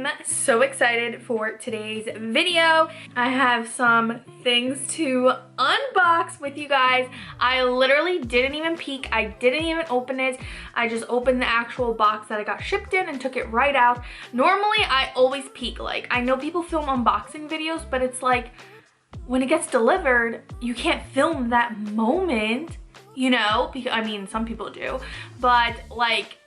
am so excited for today's video. I have some things to unbox with you guys. I literally didn't even peek. I didn't even open it. I just opened the actual box that I got shipped in and took it right out. Normally, I always peek. Like, I know people film unboxing videos, but it's like, when it gets delivered, you can't film that moment, you know? Because, I mean, some people do, but like,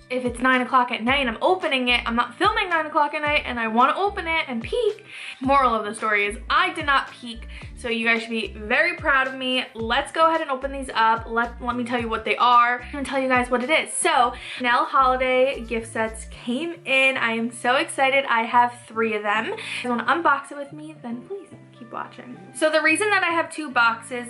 if it's 9 o'clock at night and I'm opening it, I'm not filming 9 o'clock at night and I want to open it and peek. Moral of the story is I did not peek, so you guys should be very proud of me. Let's go ahead and open these up. Let me tell you what they are and tell you guys what it is. So, RUNNN holiday gift sets came in. I am so excited. I have 3 of them. If you want to unbox it with me, then please keep watching. So the reason that I have 2 boxes,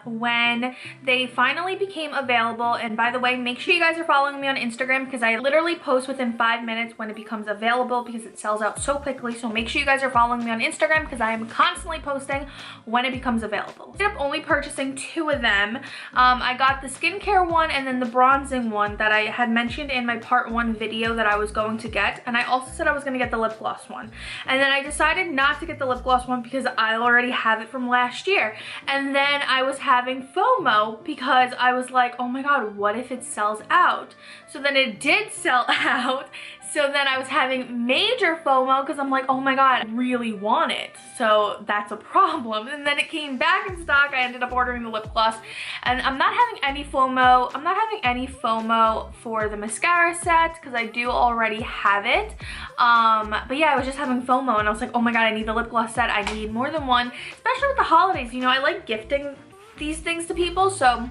when they finally became available, and by the way, make sure you guys are following me on Instagram because I literally post within 5 minutes when it becomes available because it sells out so quickly. So make sure you guys are following me on Instagram because I am constantly posting when it becomes available. I ended up only purchasing 2 of them. I got the skincare one and then the bronzing one that I had mentioned in my part 1 video that I was going to get, and I also said I was going to get the lip gloss one, and then I decided not to get the lip gloss one because I already have it from last year. And then I was having FOMO because I was like, oh my god, what if it sells out? So then it did sell out. So then I was having major FOMO because I'm like, oh my god, I really want it. So that's a problem. And then it came back in stock. I ended up ordering the lip gloss. And I'm not having any FOMO. I'm not having any FOMO for the mascara set because I do already have it. But yeah, I was just having FOMO and I was like, oh my god, I need the lip gloss set. I need more than one, especially with the holidays. You know, I like gifting these things to people. So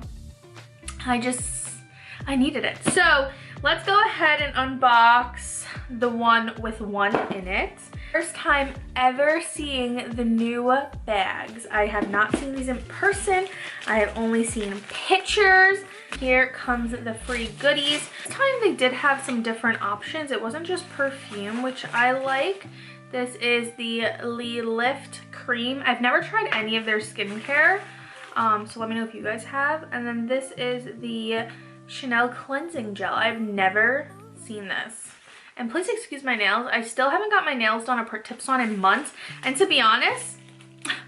I needed it. So let's go ahead and unbox the one with one in it. First time ever seeing the new bags. I have not seen these in person. I have only seen pictures. Here comes the free goodies. This time they did have some different options. It wasn't just perfume, which I like. This is the Lift cream. I've never tried any of their skincare, so let me know if you guys have. And then this is the Chanel cleansing gel. I've never seen this. And please excuse my nails. I still haven't got my nails done or put tips on in months. And to be honest,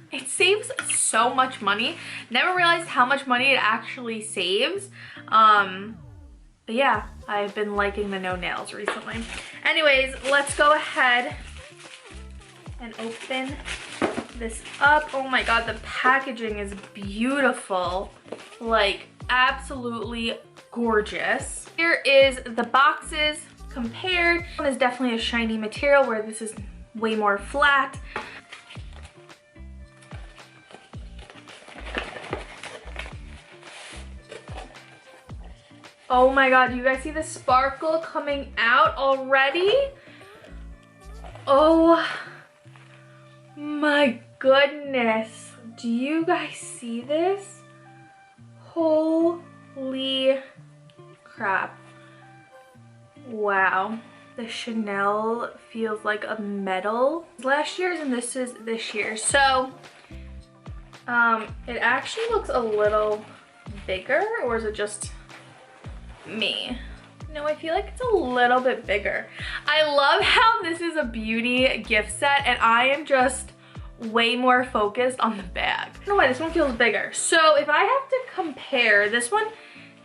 it saves so much money. Never realized how much money it actually saves. But yeah, I've been liking the no nails recently. Anyways, let's go ahead and open this up. Oh my god, the packaging is beautiful. Like, absolutely gorgeous. Here is the boxes compared. This one is definitely a shiny material where this is way more flat. Oh my god, do you guys see the sparkle coming out already? Oh my goodness. Do you guys see this? Holy crap. Wow. The Chanel feels like a metal. Last year's and this is this year's. So, it actually looks a little bigger, or is it just me? No, I feel like it's a little bit bigger. I love how this is a beauty gift set and I am just way more focused on the bag. I don't know why this one feels bigger. So if I have to compare, this one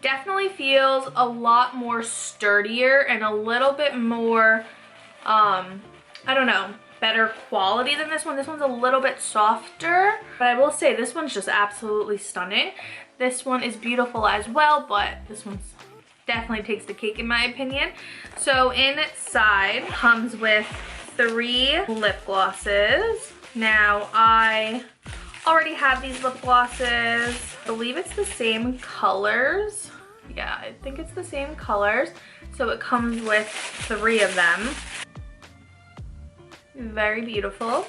definitely feels a lot more sturdier and a little bit more, I don't know, better quality than this one. This one's a little bit softer, but I will say this one's just absolutely stunning. This one is beautiful as well, but this one's definitely takes the cake in my opinion. So inside comes with 3 lip glosses. Now I already have these lip glosses. I believe it's the same colors. Yeah, I think it's the same colors. So it comes with 3 of them. Very beautiful.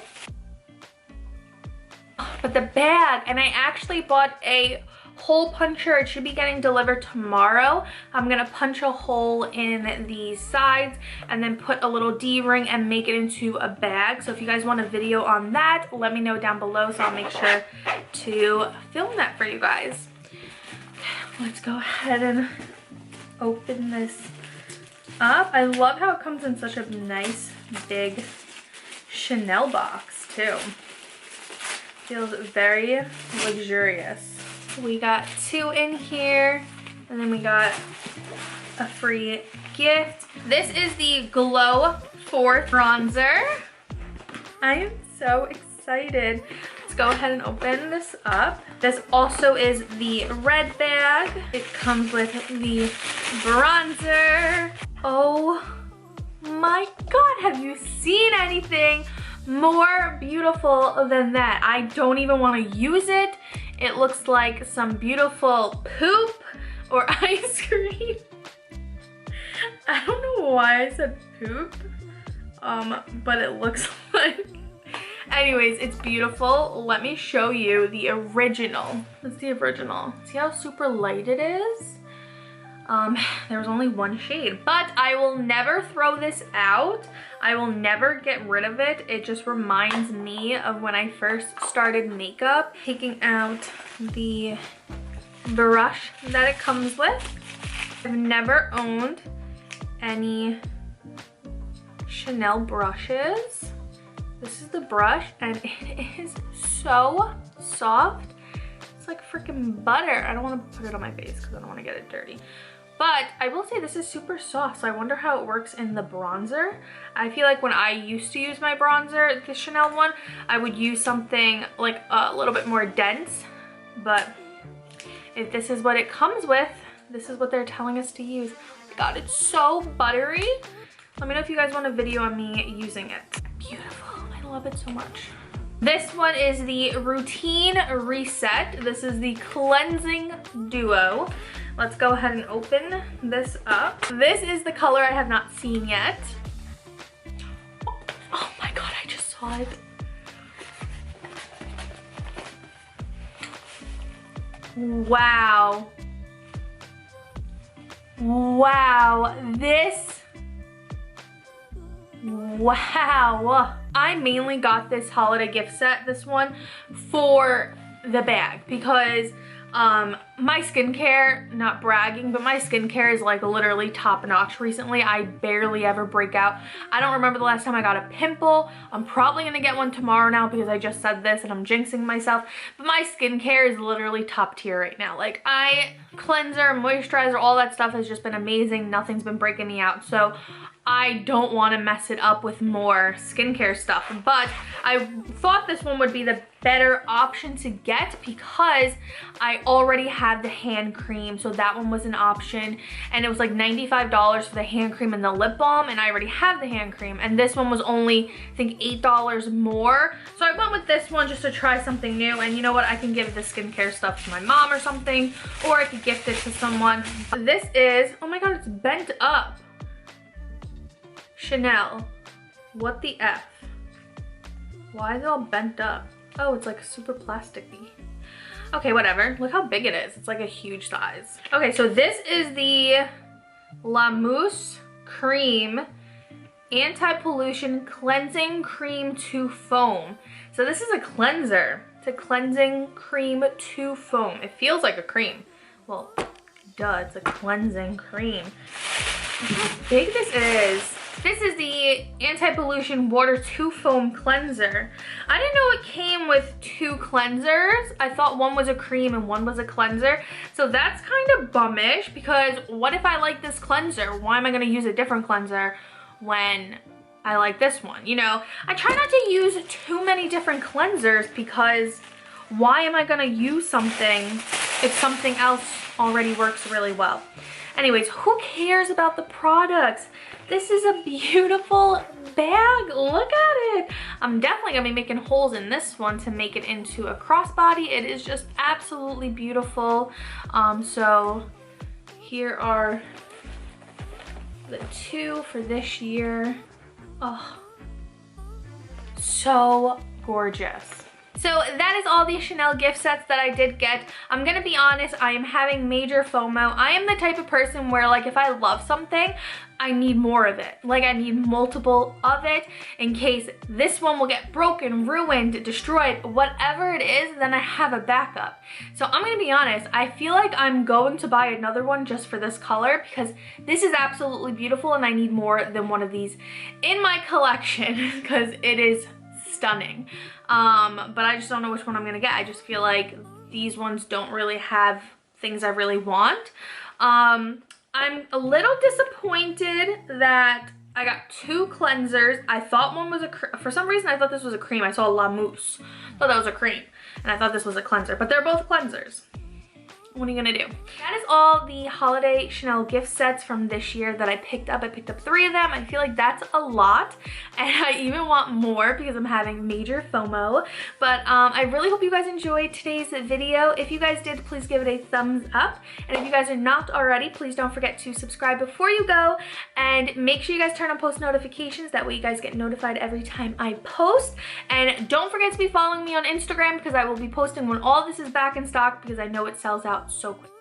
But the bag, and I actually bought a hole puncher. It should be getting delivered tomorrow. I'm gonna punch a hole in the sides and then put a little D-ring and make it into a bag. So if you guys want a video on that, let me know down below so I'll make sure to film that for you guys. Let's go ahead and open this up. I love how it comes in such a nice big Chanel box too. Feels very luxurious. We got 2 in here, and then we got a free gift. This is the Glow 4 bronzer. I am so excited. Let's go ahead and open this up. This also is the red bag. It comes with the bronzer. Oh my God, have you seen anything more beautiful than that? I don't even want to use it. It looks like some beautiful poop or ice cream. I don't know why I said poop, but it looks like. Anyways, it's beautiful. Let me show you the original. That's the original. See how super light it is? There was only 1 shade, but I will never throw this out. I will never get rid of it. It just reminds me of when I first started makeup. Taking out the brush that it comes with. I've never owned any Chanel brushes. This is the brush, and it is so soft. It's like freaking butter. I don't want to put it on my face because I don't want to get it dirty. But I will say this is super soft, so I wonder how it works in the bronzer. I feel like when I used to use my bronzer, the Chanel one, I would use something like a little bit more dense. But if this is what it comes with, this is what they're telling us to use. Oh my God, it's so buttery. Let me know if you guys want a video on me using it. Beautiful, I love it so much. This one is the Routine Reset. This is the Cleansing Duo. Let's go ahead and open this up. This is the color I have not seen yet. Oh my God, I just saw it. Wow. Wow, this, wow. I mainly got this holiday gift set, this one, for the bag because my skincare, not bragging, but my skincare is like literally top notch recently. I barely ever break out. I don't remember the last time I got a pimple. I'm probably gonna get one tomorrow now because I just said this and I'm jinxing myself. But my skincare is literally top tier right now. Like cleanser, moisturizer, all that stuff has just been amazing. Nothing's been breaking me out. So I don't want to mess it up with more skincare stuff, but I thought this one would be the better option to get because I already have the hand cream, so that one was an option, and it was like $95 for the hand cream and the lip balm, and I already have the hand cream, and this one was only, I think, $8 more, so I went with this one just to try something new. And you know what, I can give the skincare stuff to my mom or something, or I could gift it to someone. This is, oh my God, it's bent up. Chanel, what the F? Why is it all bent up? Oh, it's like super plasticky. Okay, whatever. Look how big it is. It's like a huge size. Okay, so this is the La Mousse Cream Anti-Pollution Cleansing Cream to Foam. So this is a cleanser. It's a cleansing cream to foam. It feels like a cream. Well, duh, it's a cleansing cream. Look how big this is. This is the Anti-Pollution Water 2 Foam Cleanser. I didn't know it came with 2 cleansers. I thought one was a cream and one was a cleanser. So that's kind of bummish because what if I like this cleanser? Why am I going to use a different cleanser when I like this one? You know, I try not to use too many different cleansers because why am I going to use something if something else already works really well? Anyways, who cares about the products? This is a beautiful bag. Look at it. I'm definitely gonna be making holes in this one to make it into a crossbody. It is just absolutely beautiful. So here are the 2 for this year. Oh, so gorgeous. So that is all the Chanel gift sets that I did get. I'm gonna be honest, I am having major FOMO. I am the type of person where, like, if I love something, I need more of it. Like, I need multiple of it in case this one will get broken, ruined, destroyed, whatever it is, then I have a backup. So I'm gonna be honest, I feel like I'm going to buy another one just for this color because this is absolutely beautiful and I need more than one of these in my collection because it is stunning. But I just don't know which one I'm gonna get. I just feel like these ones don't really have things I really want. I'm a little disappointed that I got 2 cleansers. I thought one was for some reason I thought this was a cream. I saw La Mousse. I thought that was a cream. And I thought this was a cleanser, but they're both cleansers. What are you gonna do? That is all the holiday Chanel gift sets from this year that I picked up. I picked up 3 of them. I feel like that's a lot. And I even want more because I'm having major FOMO. But I really hope you guys enjoyed today's video. If you guys did, please give it a thumbs up. And if you guys are not already, please don't forget to subscribe before you go. And make sure you guys turn on post notifications. That way you guys get notified every time I post. And don't forget to be following me on Instagram because I will be posting when all this is back in stock because I know it sells out so quick.